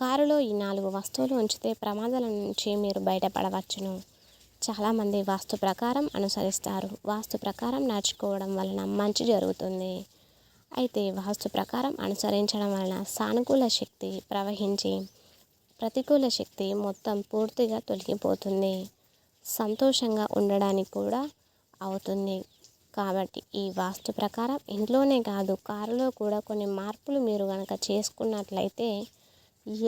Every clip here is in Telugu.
కారులో ఈ 4 వస్తువులు ఉంచితే ప్రమాదాల నుంచి మీరు బయటపడవచ్చును. చాలామంది వాస్తు ప్రకారం అనుసరిస్తారు. వాస్తు ప్రకారం నడుచుకోవడం వలన మంచి జరుగుతుంది. అయితే వాస్తు ప్రకారం అనుసరించడం వలన సానుకూల శక్తి ప్రవహించి ప్రతికూల శక్తి మొత్తం పూర్తిగా తొలగిపోతుంది. సంతోషంగా ఉండడానికి కూడా అవుతుంది. కాబట్టి ఈ వాస్తు ప్రకారం ఇంట్లోనే కాదు, కారులో కూడా కొన్ని మార్పులు మీరు కనుక చేసుకున్నట్లయితే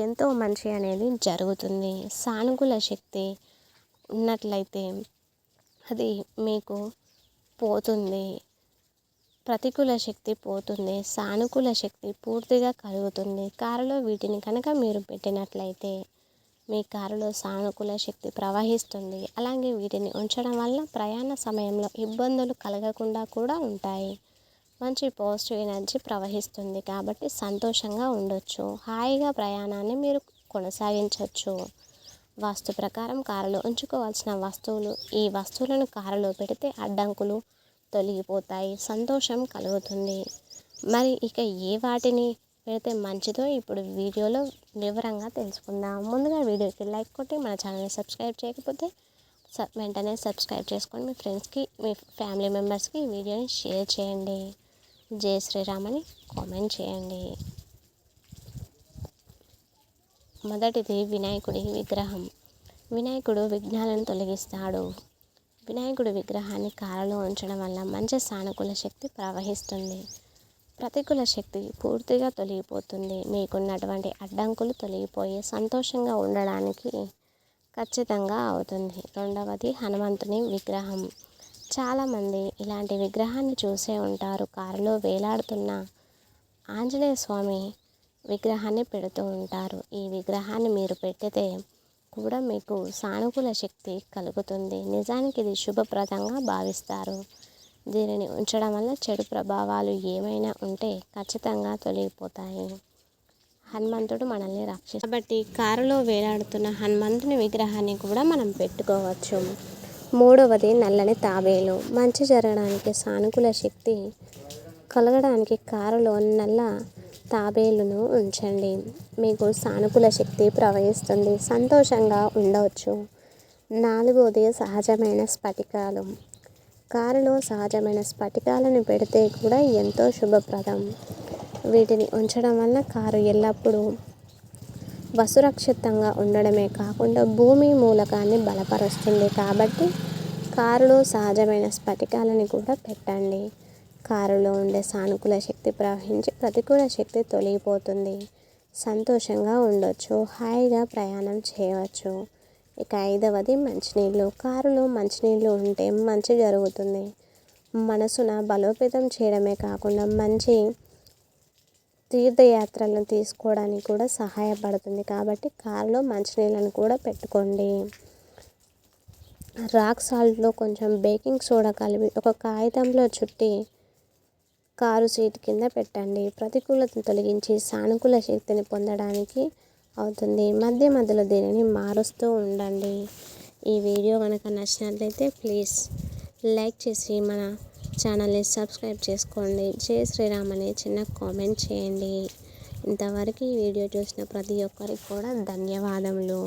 ఎంతో మంచి అనేది జరుగుతుంది. సానుకూల శక్తి ఉన్నట్లయితే అది మీకు పోతుంది. ప్రతికూల శక్తి పోతుంది. సానుకూల శక్తి పూర్తిగా కలుగుతుంది. కారులో వీటిని కనుక మీరు పెట్టినట్లయితే మీ కారులో సానుకూల శక్తి ప్రవహిస్తుంది. అలాగే వీటిని ఉంచడం వల్ల ప్రయాణ సమయంలో ఇబ్బందులు కలగకుండా కూడా ఉంటాయి. మంచి పాజిటివ్ ఎనర్జీ ప్రవహిస్తుంది. కాబట్టి సంతోషంగా ఉండొచ్చు. హాయిగా ప్రయాణాన్ని మీరు కొనసాగించవచ్చు. వాస్తు ప్రకారం కారులో ఉంచుకోవాల్సిన వస్తువులు. ఈ వస్తువులను కారులో పెడితే అడ్డంకులు తొలగిపోతాయి. సంతోషం కలుగుతుంది. మరి ఇక ఏ వాటిని పెడితే మంచిదో ఇప్పుడు వీడియోలో వివరంగా తెలుసుకుందాం. ముందుగా వీడియోకి లైక్ కొట్టి మన ఛానల్ని సబ్స్క్రైబ్ చేయకపోతే వెంటనే సబ్స్క్రైబ్ చేసుకొని మీ ఫ్రెండ్స్కి, మీ ఫ్యామిలీ మెంబర్స్కి ఈ వీడియోని షేర్ చేయండి. జై శ్రీరామ్ అని కామెంట్ చేయండి. మొదటిది వినాయకుడి విగ్రహం. వినాయకుడు విఘ్నాలను తొలగిస్తాడు. వినాయకుడి విగ్రహాన్ని కారులో ఉంచడం వల్ల మంచి సానుకూల శక్తి ప్రవహిస్తుంది. ప్రతికూల శక్తి పూర్తిగా తొలగిపోతుంది. మీకున్నటువంటి అడ్డంకులు తొలగిపోయి సంతోషంగా ఉండడానికి ఖచ్చితంగా అవుతుంది. రెండవది హనుమంతుని విగ్రహం. చాలామంది ఇలాంటి విగ్రహాన్ని చూసే ఉంటారు. కారులో వేలాడుతున్న ఆంజనేయ స్వామి విగ్రహాన్ని పెడుతూ ఉంటారు. ఈ విగ్రహాన్ని మీరు పెట్టితే కూడా మీకు సానుకూల శక్తి కలుగుతుంది. నిజానికి ఇది శుభప్రదంగా భావిస్తారు. దీనిని ఉంచడం వల్ల చెడు ప్రభావాలు ఏమైనా ఉంటే ఖచ్చితంగా తొలగిపోతాయి. హనుమంతుడు మనల్ని రక్షిస్తాడు. కాబట్టి కారులో వేలాడుతున్న హనుమంతుని విగ్రహాన్ని కూడా మనం పెట్టుకోవచ్చు. మూడవది నల్లని తాబేలు. మంచి జరగడానికి, సానుకూల శక్తి కలగడానికి కారులో నల్ల తాబేలును ఉంచండి. మీకు సానుకూల శక్తి ప్రవహిస్తుంది. సంతోషంగా ఉండవచ్చు. నాలుగవది సహజమైన స్ఫటికాలు. కారులో సహజమైన స్ఫటికాలను పెడితే కూడా ఎంతో శుభప్రదం. వీటిని ఉంచడం వల్ల కారు ఎల్లప్పుడూ వసురక్షితంగా ఉండడమే కాకుండా భూమి మూలకాన్ని బలపరుస్తుంది. కాబట్టి కారులో సహజమైన స్ఫటికాలని కూడా పెట్టండి. కారులో ఉండే సానుకూల శక్తి ప్రవహించి ప్రతికూల శక్తి తొలగిపోతుంది. సంతోషంగా ఉండొచ్చు. హాయిగా ప్రయాణం చేయవచ్చు. ఇక ఐదవది మంచినీళ్ళు. కారులో మంచినీళ్ళు ఉంటే మంచి జరుగుతుంది. మనసున బలోపేతం చేయడమే కాకుండా మంచి తీర్థయాత్రలను తీసుకోవడానికి కూడా సహాయపడుతుంది. కాబట్టి కారులో మంచినీళ్ళను కూడా పెట్టుకోండి. రాక్ సాల్ట్లో కొంచెం బేకింగ్ సోడా కలిపి ఒక కాగితంలో చుట్టి కారు సీట్ కింద పెట్టండి. ప్రతికూలతను తొలగించి సానుకూల శక్తిని పొందడానికి అవుతుంది. మధ్య మధ్యలో దీనిని మారుస్తూ ఉండండి. ఈ వీడియో కనుక నచ్చినట్లయితే ప్లీజ్ లైక్ చేసి మన ఛానల్ని సబ్స్క్రైబ్ చేసుకోండి. జై శ్రీరామ్ అనే చిన్న కామెంట్ చేయండి. ఇంతవరకు ఈ వీడియో చూసిన ప్రతి ఒక్కరికి కూడా ధన్యవాదములు.